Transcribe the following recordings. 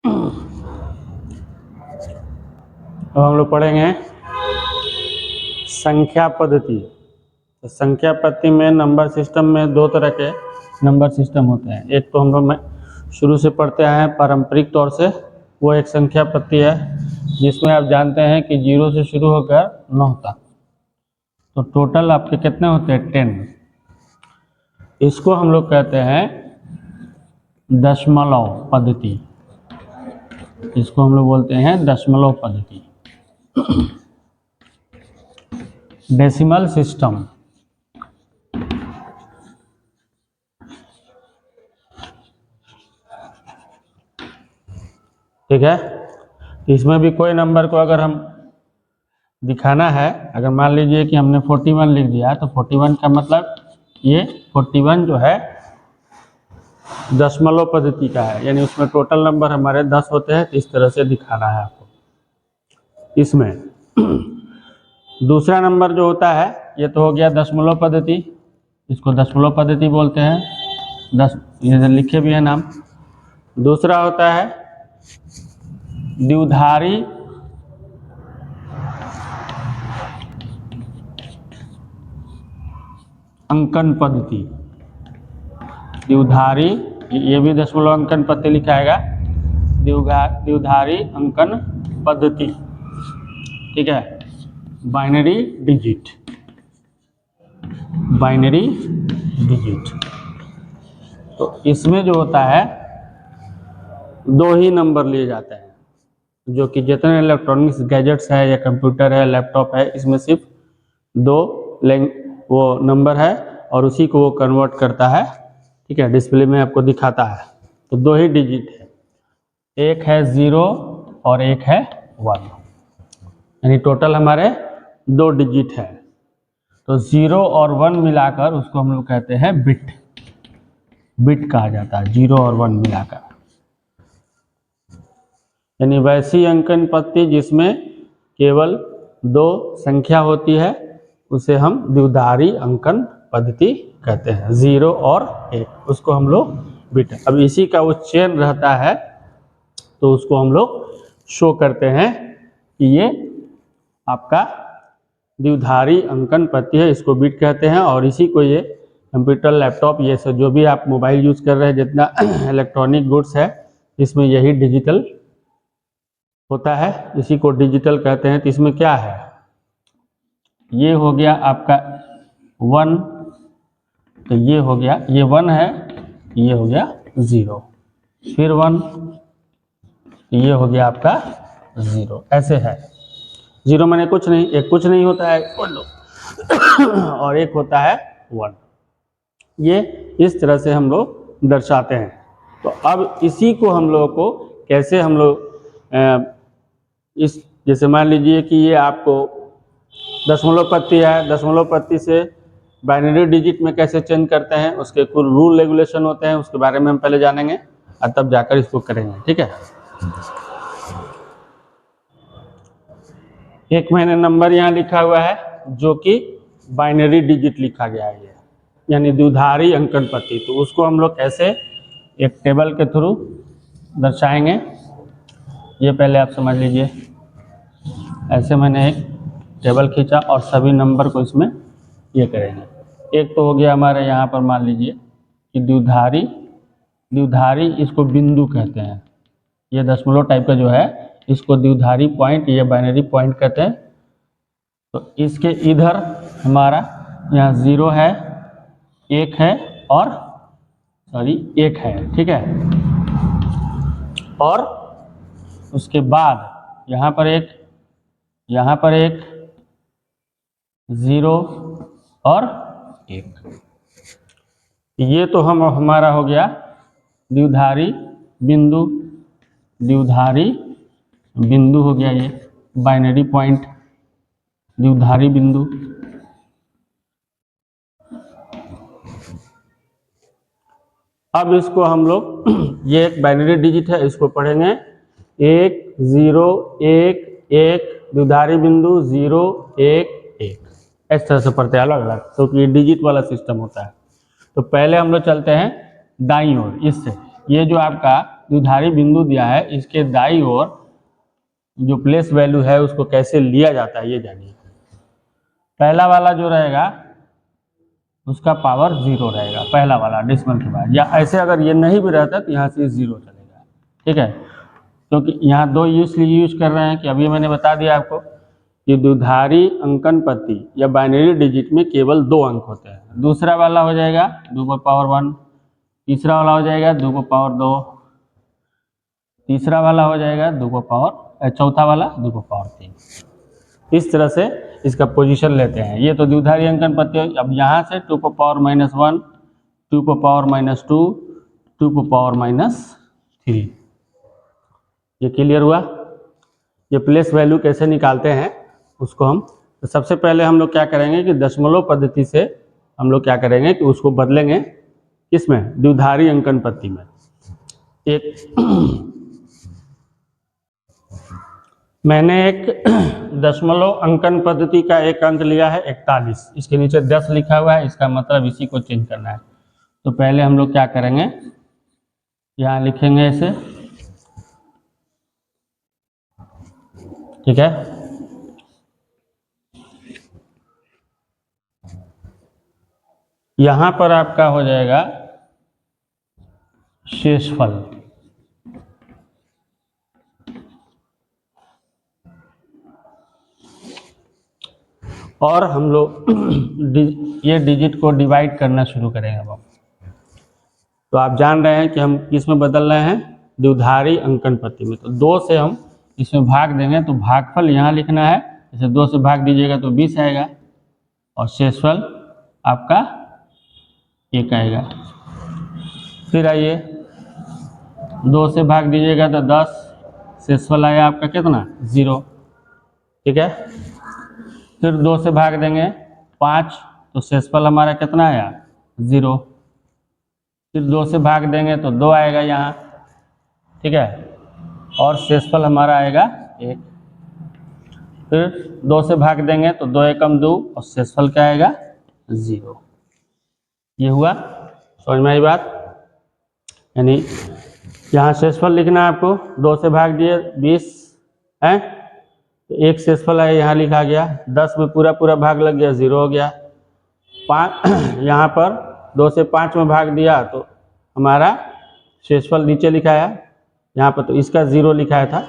अब हम लोग पढ़ेंगे संख्या पद्धति। तो संख्या पद्धति में नंबर सिस्टम में दो तरह के नंबर सिस्टम होते हैं। एक तो हम लोग शुरू से पढ़ते आए हैं पारंपरिक तौर से, वो एक संख्या पद्धति है जिसमें आप जानते हैं कि 0 से शुरू होकर 9 तक, तो टोटल आपके कितने होते हैं 10। इसको हम लोग कहते हैं दशमलव पद्धति। इसको हम लोग बोलते हैं दशमलव पद्धति, डेसिमल सिस्टम। ठीक है, इसमें भी कोई नंबर को अगर हम दिखाना है, अगर मान लीजिए कि हमने 41 लिख दिया, तो 41 का मतलब ये 41 जो है दशमलव पद्धति का है, यानी उसमें टोटल नंबर हमारे 10 होते हैं। तो इस तरह से दिखाना है आपको। इसमें दूसरा नंबर जो होता है, ये तो हो गया दशमलव पद्धति, इसको दशमलव पद्धति बोलते हैं। 10 ये लिखे भी है नाम। दूसरा होता है द्विधारी अंकन पद्धति। द्विधारी, ये भी दशमलव अंकन पद्धति लिखाएगा, द्विधारी अंकन पद्धति। ठीक है, बाइनरी डिजिट, बाइनरी डिजिट। तो इसमें जो होता है दो ही नंबर लिए जाते हैं, जो कि जितने इलेक्ट्रॉनिक्स गैजेट्स है या कंप्यूटर है, लैपटॉप है, इसमें सिर्फ दो वो नंबर है और उसी को वो कन्वर्ट करता है। ठीक है, डिस्प्ले में आपको दिखाता है। तो दो ही डिजिट है, एक है 0 और एक है 1, यानी टोटल हमारे 2 डिजिट है। तो 0 और 1 मिलाकर उसको हम लोग कहते हैं बिट, बिट कहा जाता है, 0 और 1 मिलाकर। यानी वैसी अंकन पद्धति जिसमें केवल 2 संख्या होती है, उसे हम द्विधारी अंकन पद्धति कहते हैं, 0 और 1, उसको हम लोग बिट। अब इसी का वो चेन रहता है, तो उसको हम लोग शो करते हैं कि ये आपका द्विधारी अंकन पद्धति है, इसको बिट कहते हैं। और इसी को ये कंप्यूटर, लैपटॉप, ये सब जो भी आप मोबाइल यूज़ कर रहे हैं, जितना इलेक्ट्रॉनिक गुड्स है, इसमें यही डिजिटल होता है, इसी को डिजिटल कहते हैं। तो इसमें क्या है, ये हो गया आपका 1, तो ये हो गया, ये 1 है, ये हो गया 0, फिर 1, ये हो गया आपका 0, ऐसे है। 0 माने कुछ नहीं, एक कुछ नहीं होता है और एक होता है 1। ये इस तरह से हम लोग दर्शाते हैं। तो अब इसी को हम लोगों को कैसे हम लोग इस, जैसे मान लीजिए कि ये आपको दशमलव पद्धति है, दशमलव पद्धति से बाइनरी डिजिट में कैसे चेंज करते हैं, उसके कुछ रूल रेगुलेशन होते हैं, उसके बारे में हम पहले जानेंगे और तब जाकर इसको करेंगे। ठीक है, एक मैंने नंबर यहाँ लिखा हुआ है जो कि बाइनरी डिजिट लिखा गया है, यानी द्विधारी अंकन पद्धति। तो उसको हम लोग कैसे एक टेबल के थ्रू दर्शाएंगे, ये पहले आप समझ लीजिए। ऐसे मैंने एक टेबल खींचा और सभी नंबर को इसमें ये करेंगे। एक तो हो गया हमारे यहाँ पर, मान लीजिए कि द्विधारी, द्विधारी इसको बिंदु कहते हैं, ये दशमलव टाइप का जो है इसको द्विधारी पॉइंट, ये बाइनरी पॉइंट कहते हैं। तो इसके इधर हमारा यहाँ 0 है, 1 है और सॉरी 1 है। ठीक है, और उसके बाद यहाँ पर एक 0 और 1, ये तो हमारा हो गया द्विधारी बिंदु, द्विधारी बिंदु हो गया, ये बाइनरी पॉइंट, द्विधारी बिंदु। अब इसको हम लोग ये एक बाइनरी डिजिट है, इसको पढ़ेंगे 1 0 1 1, द्विधारी बिंदु 0 1 1, इस तरह से पढ़ते हैं अलग अलग, क्योंकि ये डिजिट वाला सिस्टम होता है। तो पहले हम लोग चलते हैं दाईं ओर, इससे ये जो आपका द्विधारी बिंदु दिया है, इसके दाईं ओर जो प्लेस वैल्यू है उसको कैसे लिया जाता है ये जानिए। पहला वाला जो रहेगा उसका पावर 0 रहेगा, पहला वाला डेसिमल के बाद, या ऐसे अगर ये नहीं भी रहता तो यहाँ से 0 चलेगा, ठीक है। क्योंकि यहाँ दो इसलिए यूज कर रहे हैं कि अभी मैंने बता दिया आपको कि द्विधारी अंकन पद्धति या बाइनरी डिजिट में केवल 2 अंक होते हैं। दूसरा वाला हो जाएगा 2^1, तीसरा वाला हो जाएगा 2^2, तीसरा वाला हो जाएगा चौथा वाला 2^3। इस तरह से इसका पोजीशन लेते हैं। ये तो द्विधारी अंकन पद्धति। अब यहाँ से 2^-1, 2^-2, 2^-3, ये क्लियर हुआ। ये प्लेस वैल्यू कैसे निकालते हैं उसको हम, तो सबसे पहले हम लोग क्या करेंगे कि दशमलव पद्धति से हम लोग क्या करेंगे कि उसको बदलेंगे किसमें, द्विधारी अंकन पद्धति में। मैंने एक दशमलव अंकन पद्धति का एक अंक लिया है 41, इसके नीचे 10 लिखा हुआ है, इसका मतलब इसी को चेंज करना है। तो पहले हम लोग क्या करेंगे, यहाँ लिखेंगे इसे, ठीक है। यहाँ पर आपका हो जाएगा शेषफल, और हम लोग ये डिजिट को डिवाइड करना शुरू करेंगे। अब तो आप जान रहे हैं कि हम किस में बदल रहे हैं, द्विधारी अंकन पद्धति में। तो 2 से हम इसमें भाग देंगे, तो भागफल यहाँ लिखना है, जैसे 2 से भाग दीजिएगा तो 20 आएगा, और शेषफल आपका 1 आएगा। फिर आइए 2 से भाग दीजिएगा तो 10, शेषफल आया आपका कितना, 0, ठीक है। फिर 2 से भाग देंगे 5, तो शेषफल हमारा कितना आया, 0। फिर 2 से भाग देंगे तो 2 आएगा यहाँ, ठीक है, और शेषफल हमारा आएगा 1। फिर 2 से भाग देंगे तो 2×1 2, और शेषफल क्या आएगा, 0। ये हुआ, समझ में आई बात। यानी यहाँ शेषफल लिखना है आपको, 2 से भाग दिए 20 है, तो 1 शेषफल है, यहाँ लिखा गया। 10 में पूरा भाग लग गया, 0 हो गया। 5 यहाँ पर 2 से 5 में भाग दिया तो हमारा शेषफल नीचे लिखा है, यहाँ पर तो इसका 0 लिखाया था,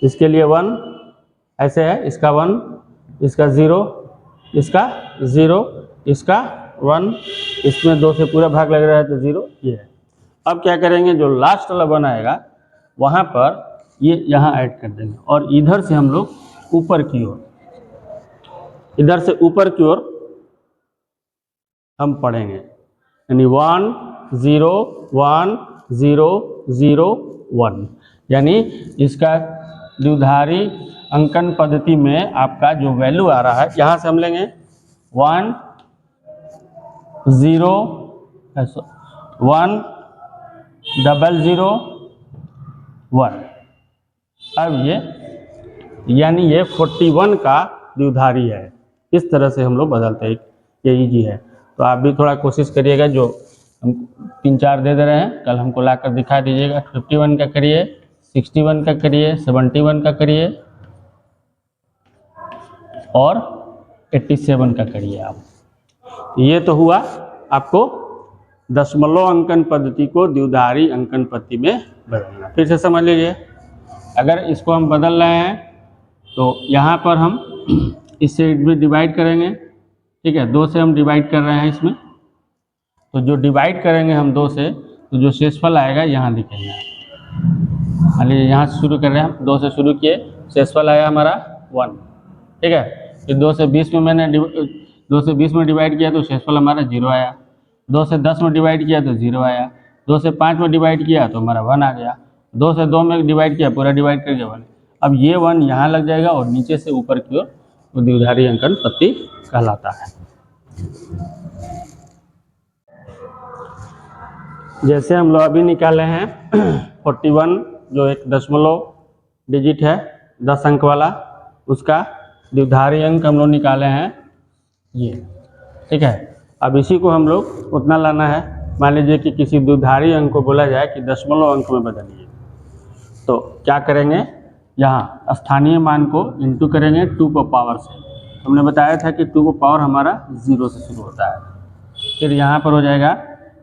इसके लिए 1 ऐसे है, इसका 1, इसका 0, इसका 0, इसका 1, इसमें 2 से पूरा भाग लग रहा है तो 0, ये है। अब क्या करेंगे, जो लास्ट वाला 1 आएगा वहाँ पर ये यहाँ ऐड कर देंगे, और इधर से हम लोग ऊपर की ओर, इधर से ऊपर की ओर हम पढ़ेंगे, यानी 1 0 1 0 0 1। यानी इसका द्विधारी अंकन पद्धति में आपका जो वैल्यू आ रहा है, यहाँ से हम लेंगे 1 0 1 0 1। अब ये यानी ये 41 का द्विधारी है। इस तरह से हम लोग बदलते हैं, ये इजी है। तो आप भी थोड़ा कोशिश करिएगा, जो हम 3-4 दे रहे हैं, कल हमको लाकर दिखा दीजिएगा। 51 का करिए, 61 का करिए, 71 का करिए, और 87 का करिए आप। ये तो हुआ आपको दशमलव अंकन पद्धति को द्विधारी अंकन पद्धति में बदलना। फिर से समझ लीजिए, अगर इसको हम बदल रहे हैं तो यहाँ पर हम इससे भी डिवाइड करेंगे, ठीक है। 2 से हम डिवाइड कर रहे हैं इसमें, तो जो डिवाइड करेंगे हम 2 से, तो जो शेषफल आएगा यहाँ लिखेंगे। मान लीजिए यहाँ से शुरू कर रहे हैं हम, 2 से शुरू किए, शेषफल आया हमारा 1, ठीक है। फिर 2 से 20 में मैंने 2 से 20 में डिवाइड किया तो शेषफल हमारा 0 आया। 2 से 10 में डिवाइड किया तो 0 आया। 2 से 5 में डिवाइड किया तो हमारा 1 आ गया। 2 से 2 में डिवाइड किया, पूरा डिवाइड करके 1। अब ये 1 यहाँ लग जाएगा, और नीचे से ऊपर की ओर वो द्विधारी अंकन पद्धति कहलाता है। जैसे हम लोग अभी निकाले हैं 41, जो एक दशमलव डिजिट है 10 अंक वाला, उसका द्विधारी अंक हम लोग निकाले हैं ये, ठीक है। अब इसी को हम लोग उतना लाना है। मान लीजिए कि किसी द्विधारी अंक को बोला जाए कि दशमलव अंक में बदलिए, तो क्या करेंगे, यहाँ स्थानीय मान को इंटू करेंगे 2 पर पावर से। हमने बताया था कि 2 पर पावर हमारा 0 से शुरू होता है। फिर यहाँ पर हो जाएगा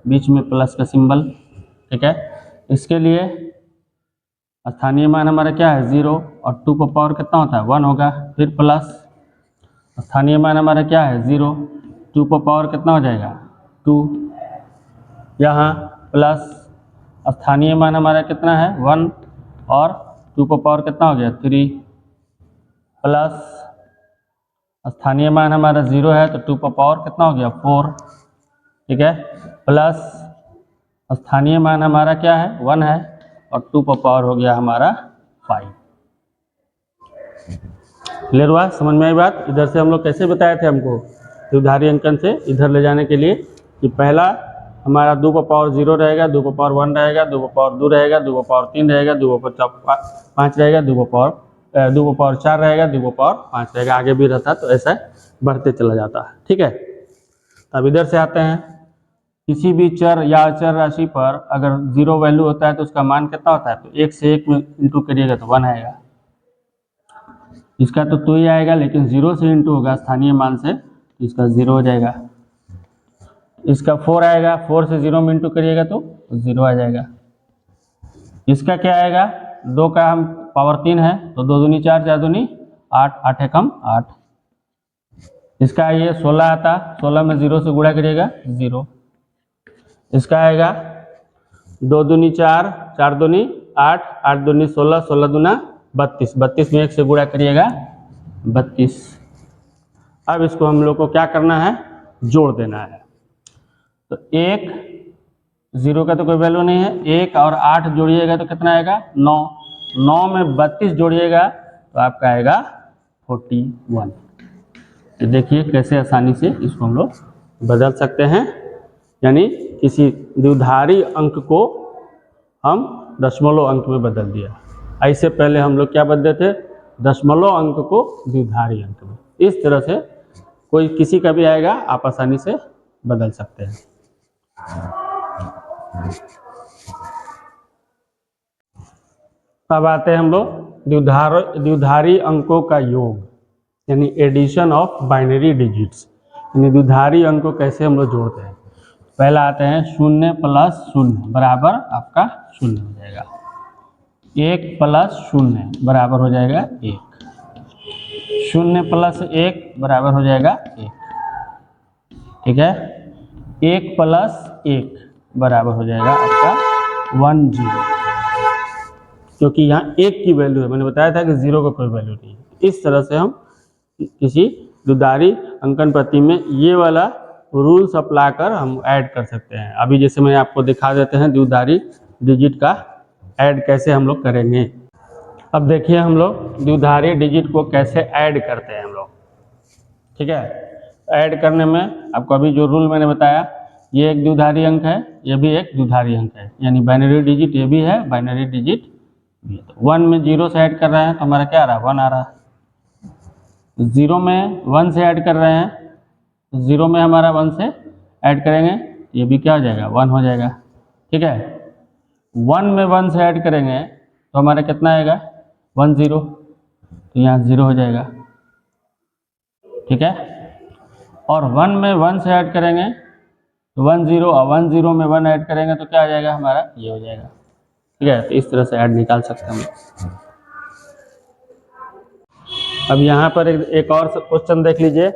बीच में प्लस का सिंबल, ठीक है। इसके लिए स्थानीय मान हमारा क्या है 0 और 2 पर पावर कितना होता है 1 होगा। फिर प्लस स्थानीय मान हमारा क्या है 0, 2 पर पावर कितना हो जाएगा 2, यहाँ प्लस स्थानीय मान हमारा कितना है 1 और 2 पर पावर कितना हो गया 3, प्लस स्थानीय मान हमारा 0 है तो 2 पर पावर कितना हो गया 4, ठीक है। प्लस स्थानीय मान हमारा क्या है 1 है और 2 पर पावर हो गया हमारा 5। क्लियर हुआ, समझ में आई बात। इधर से हम लोग कैसे बताए थे हमको द्विधारी अंकन से इधर ले जाने के लिए कि पहला हमारा 2 पर पावर 0 रहेगा, 2 पर पावर 1 रहेगा, 2 पर पावर 2 रहेगा, 2 पर पावर 3 रहेगा, 2 पर पावर 5 रहेगा, 2 पर पावर 4 रहेगा, 2 पर पावर 5 रहेगा, आगे भी रहता तो ऐसा बढ़ते चला जाता है, ठीक है। अब इधर से आते हैं, किसी भी चर या अचर राशि पर अगर 0 वैल्यू होता है तो उसका मान कितना होता है, तो 1 से 1 में इंटू करिएगा तो 1 आएगा। इसका तो 2 ही आएगा, लेकिन 0 से इंटू होगा स्थानीय मान से तो इसका 0 हो जाएगा। इसका 4 आएगा, 4 से 0 में इंटू करिएगा तो 0 आ जाएगा। इसका क्या आएगा, 2 का हम पावर 3 है तो 2 दूनी 4, 4 दूनी 8, 8 है कम 8। इसका ये 16 आता, 16 में 0 से गुणा करिएगा 0। इसका आएगा 2 दूनी 4, 4 दूनी 8, 8 दूनी 16, 16 दूना 32, 32 में 1 से गुणा करिएगा 32। अब इसको हम लोग को क्या करना है, जोड़ देना है। तो 1, 0 का तो कोई वैल्यू नहीं है, 1 और 8 जोड़िएगा तो कितना आएगा 9, 9 में 32 जोड़िएगा तो आपका आएगा 41। तो देखिए कैसे आसानी से इसको हम लोग बदल सकते हैं, यानी किसी द्विधारी अंक को हम दशमलव अंक में बदल दिया। ऐसे पहले हम लोग क्या बदलते थे, दशमलव अंक को द्विधारी अंक में। इस तरह से कोई किसी का भी आएगा, आप आसानी से बदल सकते हैं। अब आते हैं हम लोग द्विधारी अंकों का योग, यानी एडिशन ऑफ बाइनरी डिजिट्स, यानी द्विधारी अंक को कैसे हम लोग जोड़ते हैं। पहला आते हैं 0 प्लस 0 बराबर आपका 0 हो जाएगा, 1 प्लस 0 बराबर हो जाएगा 1, 0 प्लस 1 बराबर हो जाएगा 1, ठीक है। 1 प्लस 1 बराबर हो जाएगा आपका 10, क्योंकि यहाँ 1 की वैल्यू है, मैंने बताया था कि 0 का कोई वैल्यू नहीं है। इस तरह से हम किसी द्विधारी अंकन पद्धति में ये वाला रूल्स अप्लाई कर हम ऐड कर सकते हैं। अभी जैसे मैं आपको दिखा देते हैं द्विधारी डिजिट का ऐड कैसे हम लोग करेंगे। अब देखिए हम लोग द्विधारी डिजिट को कैसे ऐड करते हैं हम लोग, ठीक है। ऐड करने में आपको अभी जो रूल मैंने बताया, ये एक द्विधारी अंक है, ये भी एक द्विधारी अंक है, यानी बाइनरी डिजिट ये भी है, बाइनरी डिजिट भी है। तो 1 में 0 से ऐड कर रहे हैं तो हमारा क्या आ रहा है 1 आ रहा है। 0 में 1 से ऐड कर रहे हैं, 0 में हमारा 1 से ऐड करेंगे, ये भी क्या हो जाएगा 1 हो जाएगा, ठीक है। 1 में 1 से ऐड करेंगे तो हमारा कितना आएगा 1 0, तो यहाँ 0 हो जाएगा, ठीक है। और 1 में 1 से ऐड करेंगे तो 1 0, और 1 0 में 1 ऐड करेंगे तो क्या आ जाएगा हमारा ये हो जाएगा, ठीक है। तो इस तरह से ऐड निकाल सकते हैं हम। अब यहाँ पर एक और क्वेश्चन देख लीजिए,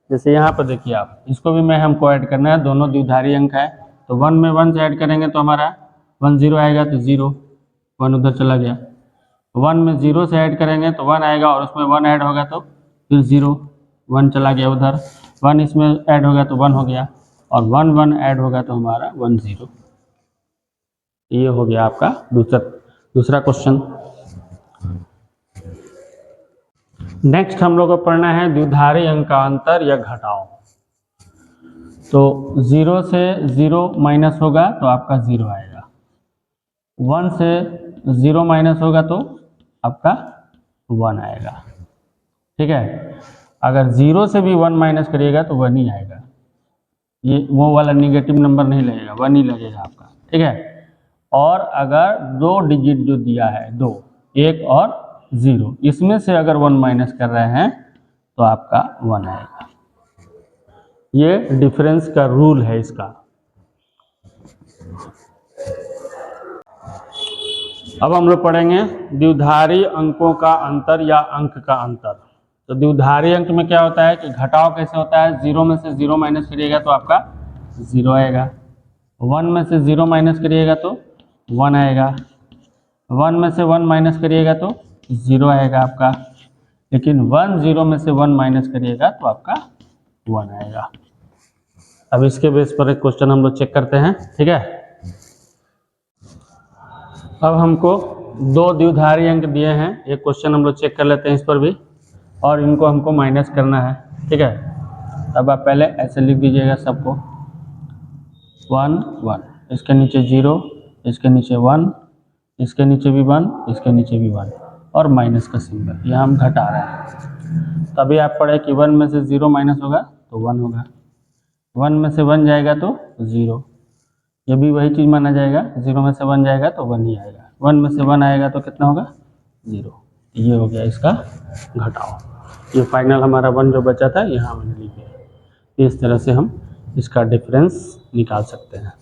जैसे यहाँ पर देखिए आप, इसको भी मैं हमको ऐड करना है, दोनों द्विधारी अंक है। तो 1 में 1 से ऐड करेंगे तो हमारा 1 0 आएगा, तो 0 1 उधर चला गया। 1 में 0 से ऐड करेंगे तो 1 आएगा, और उसमें 1 ऐड होगा तो फिर 0 1 चला गया उधर, 1 इसमें ऐड होगा तो 1 हो गया, और 1 1 ऐड होगा तो हमारा 1 0। ये हो गया आपका दूसरा क्वेश्चन। नेक्स्ट हम लोग को पढ़ना है द्विधारी अंकांतर या घटाव। तो 0 से 0 माइनस होगा तो आपका 0 आएगा, 1 से 0 माइनस होगा तो आपका 1 आएगा, ठीक है। अगर 0 से भी 1 माइनस करिएगा तो 1 ही आएगा, ये वो वाला निगेटिव नंबर नहीं लगेगा, 1 ही लगेगा आपका, ठीक है। और अगर 2 डिजिट जो दिया है 2, 1 और 0, इसमें से अगर 1 माइनस कर रहे हैं तो आपका 1 आएगा। ये डिफरेंस का रूल है इसका। अब हम लोग पढ़ेंगे द्विधारी अंकों का अंतर या अंक का अंतर। तो द्विधारी अंक में क्या होता है कि घटाव कैसे होता है, 0 में से 0 माइनस करिएगा तो आपका 0 आएगा, 1 में से 0 माइनस करिएगा तो 1 आएगा, 1 में से 1 माइनस करिएगा तो 0 आएगा आपका, लेकिन 1 0 में से 1 माइनस करिएगा तो आपका 1 आएगा। अब इसके बेस पर एक क्वेश्चन हम लोग चेक करते हैं, ठीक है। अब हमको 2 द्विधारी अंक दिए हैं, एक क्वेश्चन हम लोग चेक कर लेते हैं इस पर भी, और इनको हमको माइनस करना है, ठीक है। अब आप पहले ऐसे लिख दीजिएगा सबको, 1 1, इसके नीचे 0, इसके नीचे 1, इसके नीचे भी 1, इसके नीचे भी 1, और माइनस का सिंबल, यह हम घटा रहे हैं। तभी आप पढ़े कि 1 में से 0 माइनस होगा तो 1 होगा, 1 में से 1 जाएगा तो 0, ये भी वही चीज़ माना जाएगा, 0 में से 1 जाएगा तो 1 ही आएगा, 1 में से 1 आएगा तो कितना होगा 0। ये हो गया इसका घटाव। ये फाइनल हमारा 1 जो बचा था यहाँ मैंने लिख दिया। इस तरह से हम इसका डिफरेंस निकाल सकते हैं।